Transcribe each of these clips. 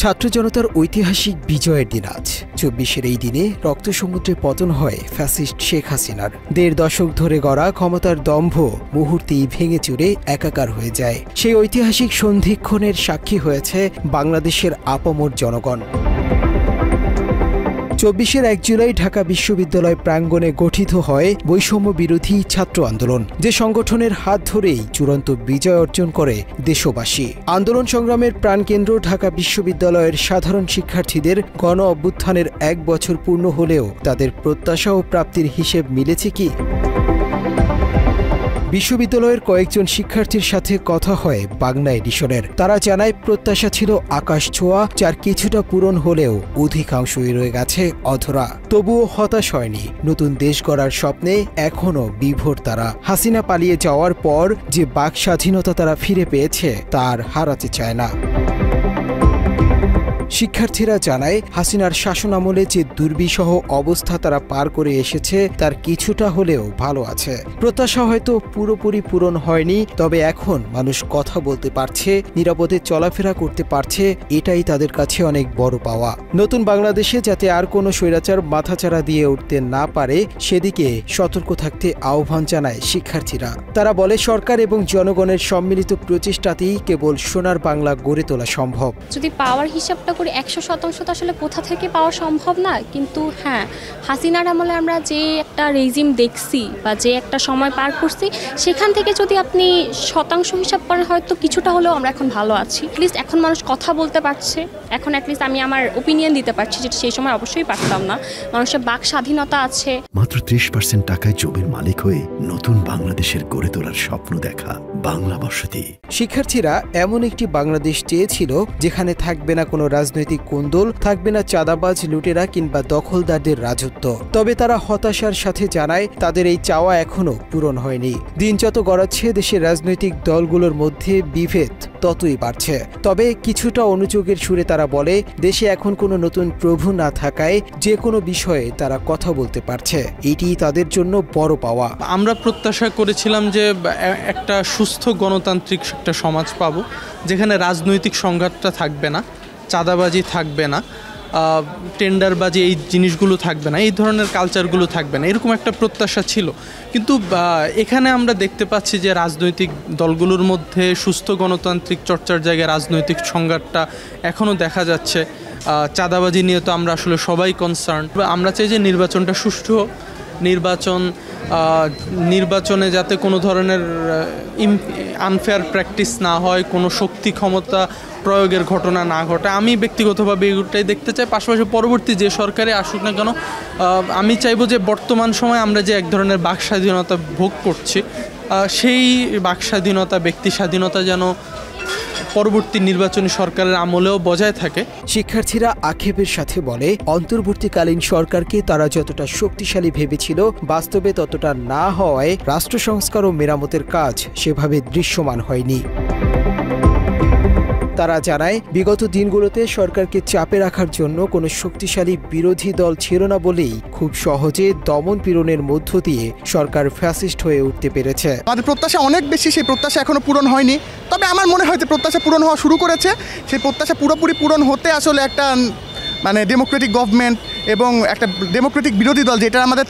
ছাত্র জনতার ঐতিহাসিক বিজয়ের দিন আজ ২৪-এর এই দিনে রক্তসমুদ্রে পতন হয় ফ্যাসিস্ট শেখ হাসিনার। ১.৫ দশক ধরে গড়া ক্ষমতার দম্ভ মুহূর্তেই ভেঙে চুরে একাকার হয়ে যায়। সেই ঐতিহাসিক সন্ধিক্ষণের সাক্ষী হয়েছে বাংলাদেশের আপামর জনগণ। ২৪-এর ১ জুলাই ঢাকা বিশ্ববিদ্যালয় প্রাঙ্গণে গঠিত হয় বৈষম্য বিরোধী ছাত্র আন্দোলন, যে সংগঠনের হাত ধরেই চূড়ান্ত বিজয় অর্জন করে দেশবাসী। আন্দোলন সংগ্রামের প্রাণকেন্দ্র ঢাকা বিশ্ববিদ্যালয়ের সাধারণ শিক্ষার্থীদের গণ অভ্যুত্থানের ১ বছর পূর্ণ হলেও তাদের প্রত্যাশা ও প্রাপ্তির হিসেব মিলেছে কি? বিশ্ববিদ্যালয়ের কয়েকজন শিক্ষার্থীর সাথে কথা হয় বাংলা এডিশনের। তারা জানায় প্রত্যাশা ছিল আকাশ ছোঁয়া, যার কিছুটা পূরণ হলেও অধিকাংশই রয়ে গেছে অধরা। তবুও হতাশ হয়নি, নতুন দেশ গড়ার স্বপ্নে এখনও বিভোর তারা। হাসিনা পালিয়ে যাওয়ার পর যে বাক স্বাধীনতা তারা ফিরে পেয়েছে তার হারাতে চায় না। শিক্ষার্থীরা জানায় হাসিনার শাসনামলে যে দুর্বিষহ অবস্থা তারা পার করে এসেছে তার কিছুটা হলেও ভালো আছে। প্রত্যাশা হয়তো পুরোপুরি পূরণ হয়নি, তবে এখন মানুষ কথা বলতে পারছে, নিরাপদে চলাফেরা করতে পারছে, এটাই তাদের কাছে অনেক বড় পাওয়া। নতুন বাংলাদেশে যাতে আর কোনো স্বৈরাচার মাথাচাড়া দিয়ে উঠতে না পারে সেদিকে সতর্ক থাকতে আহ্বান জানায় শিক্ষার্থীরা। তারা বলে সরকার এবং জনগণের সম্মিলিত প্রচেষ্টাতেই কেবল সোনার বাংলা গড়ে তোলা সম্ভব। যদি পাওয়ার হিসাবটা করে ১০০% তো আসলে কোথা থেকে পাওয়া সম্ভব না, কিন্তু হ্যাঁ, হাসিনার আমলে আমরা যে একটা রেজিম দেখছি বা যে একটা সময় পার করছি, সেখান থেকে যদি আপনি শতাংশ হিসাব করেন হয়তো কিছুটা হলেও আমরা এখন ভালো আছি। অ্যাটলিস্ট এখন মানুষ কথা বলতে পারছে, এখন অ্যাটলিস্ট আমি আমার ওপিনিয়ন দিতে পারছি, যেটা সেই সময় অবশ্যই পারতাম না। মানুষের বাক স্বাধীনতা আছে। মাত্র ৩০% টাকায় জমির মালিক হয়ে নতুন বাংলাদেশের গড়ে তোলার স্বপ্ন দেখা বাংলা বসতি। শিক্ষার্থীরা এমন একটি বাংলাদেশ চেয়েছিল যেখানে থাকবে না কোনো রাজনৈতিক কোন্দল, থাকবে না চাঁদাবাজ, লুটেরা কিংবা দখলদারদের রাজত্ব। তবে তারা হতাশার সাথে জানায় তাদের এই চাওয়া এখনো পূরণ হয়নি। দিন যত গড়াচ্ছে দেশের রাজনৈতিক দলগুলোর মধ্যে বিভেদ ততই বাড়ছে। তবে কিছুটা অনুযোগের সুরে তারা বলে দেশে এখন কোনো নতুন প্রভু না থাকায় যে কোনো বিষয়ে তারা কথা বলতে পারছে, এটি তাদের জন্য বড় পাওয়া। আমরা প্রত্যাশা করেছিলাম যে একটা সুস্থ গণতান্ত্রিক একটা সমাজ পাবো, যেখানে রাজনৈতিক সংঘাতটা থাকবে না, চাঁদাবাজি থাকবে না, টেন্ডারবাজি এই জিনিসগুলো থাকবে না, এই ধরনের কালচারগুলো থাকবে না, এরকম একটা প্রত্যাশা ছিল। কিন্তু এখানে আমরা দেখতে পাচ্ছি যে রাজনৈতিক দলগুলোর মধ্যে সুস্থ গণতান্ত্রিক চর্চার জায়গায় রাজনৈতিক সংঘাতটা এখনও দেখা যাচ্ছে। চাঁদাবাজি নিয়ে তো আমরা আসলে সবাই কনসার্ন। আমরা চাই যে নির্বাচনটা সুষ্ঠু হোক, নির্বাচনে যাতে কোনো ধরনের আনফেয়ার প্র্যাকটিস না হয়, কোনো শক্তি ক্ষমতা প্রয়োগের ঘটনা না ঘটে। আমি ব্যক্তিগতভাবে এটাই দেখতে চাই। পাশাপাশি পরবর্তী যে সরকারে আসুক না কেন, আমি চাইবো যে বর্তমান সময়ে আমরা যে এক ধরনের বাক স্বাধীনতা ভোগ করছি, সেই বাক স্বাধীনতা, ব্যক্তি স্বাধীনতা যেন পরবর্তী নির্বাচনী সরকারের আমলেও বজায় থাকে। শিক্ষার্থীরা আক্ষেপের সাথে বলে অন্তর্বর্তীকালীন সরকারকে তারা যতটা শক্তিশালী ভেবেছিল বাস্তবে ততটা না হওয়ায় রাষ্ট্র সংস্কার ও মেরামতের কাজ সেভাবে দৃশ্যমান হয়নি। তারা জানায় বিগত দিনগুলোতে সরকারকে চাপে রাখার জন্য কোনো শক্তিশালী বিরোধী দল ছিল না বলেই খুব সহজে দমন পীড়নের মধ্য দিয়ে সরকার ফ্যাসিস্ট হয়ে উঠতে পেরেছে। আমাদের প্রত্যাশা অনেক বেশি, সেই প্রত্যাশা এখনো পূরণ হয়নি। তবে আমার মনে হয় যে প্রত্যাশা পূরণ হওয়া শুরু করেছে। সেই প্রত্যাশা পুরোপুরি পূরণ হতে আসলে একটা ডেমোক্রেটিক গভর্নমেন্ট এবং একটা ডেমোক্রেটিক বিরোধী দল, যেটা আমাদের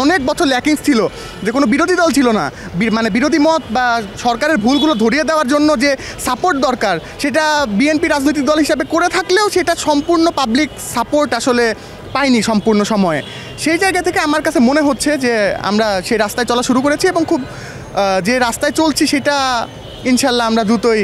অনেক বছর ল্যাকিংস ছিল, যে কোনো বিরোধী দল ছিল না। বিরোধী মত বা সরকারের ভুলগুলো ধরিয়ে দেওয়ার জন্য যে সাপোর্ট দরকার, সেটা বিএনপি রাজনৈতিক দল হিসাবে করে থাকলেও সেটা সম্পূর্ণ পাবলিক সাপোর্ট আসলে পাইনি সম্পূর্ণ সময়ে। সেই জায়গা থেকে আমার কাছে মনে হচ্ছে যে আমরা সেই রাস্তায় চলা শুরু করেছি এবং খুব যে রাস্তায় চলছি সেটা ইনশাল্লাহ আমরা দ্রুতই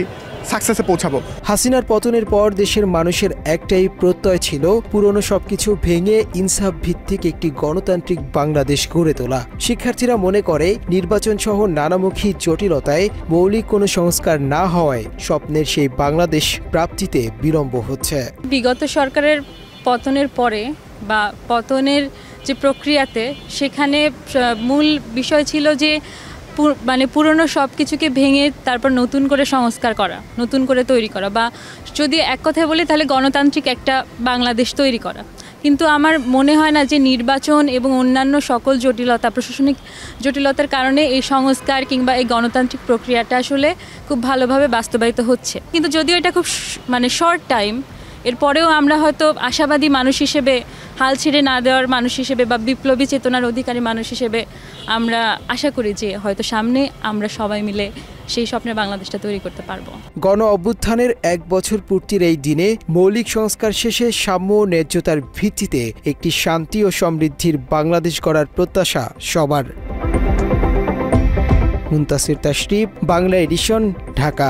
সাকসেসে পৌঁছাবো। হাসিনার পতনের পর দেশের মানুষের একটাই প্রত্যয় ছিল পুরনো সবকিছু ভেঙে ইনসাফ ভিত্তিক একটি গণতান্ত্রিক বাংলাদেশ গড়ে তোলা। শিক্ষার্থীরা মনে করে নির্বাচন সহ নানামুখী জটিলতায় মৌলিক কোনো সংস্কার না হওয়ায় স্বপ্নের সেই বাংলাদেশ প্রাপ্তিতে বিলম্ব হচ্ছে। বিগত সরকারের পতনের পরে বা পতনের যে প্রক্রিয়াতে, সেখানে মূল বিষয় ছিল যে পুরনো সব কিছুকে ভেঙে তারপর নতুন করে সংস্কার করা, নতুন করে তৈরি করা, বা যদি এক কথায় বলি তাহলে গণতান্ত্রিক একটা বাংলাদেশ তৈরি করা। কিন্তু আমার মনে হয় না যে নির্বাচন এবং অন্যান্য সকল জটিলতা, প্রশাসনিক জটিলতার কারণে এই সংস্কার কিংবা এই গণতান্ত্রিক প্রক্রিয়াটা আসলে খুব ভালোভাবে বাস্তবায়িত হচ্ছে। কিন্তু যদিও এটা খুব শর্ট টাইম, এরপরেও আমরা হয়তো আশাবাদী মানুষ হিসেবে, হাল ছেড়ে না দেওয়ার মানুষ হিসেবে বা বিপ্লবী চেতনার অধিকারী মানুষ হিসেবে আমরা আশা করি যে হয়তো সামনে আমরা সবাই মিলে সেই স্বপ্নের বাংলাদেশটা তৈরি করতে পারবো। গণ অভ্যুত্থানের 1 বছর পূর্তির এই দিনে মৌলিক সংস্কার শেষে সাম্য ও ন্যায্যতার ভিত্তিতে একটি শান্তি ও সমৃদ্ধির বাংলাদেশ গড়ার প্রত্যাশা সবার। মুনতাসির তাশরিফ, বাংলা এডিশন, ঢাকা।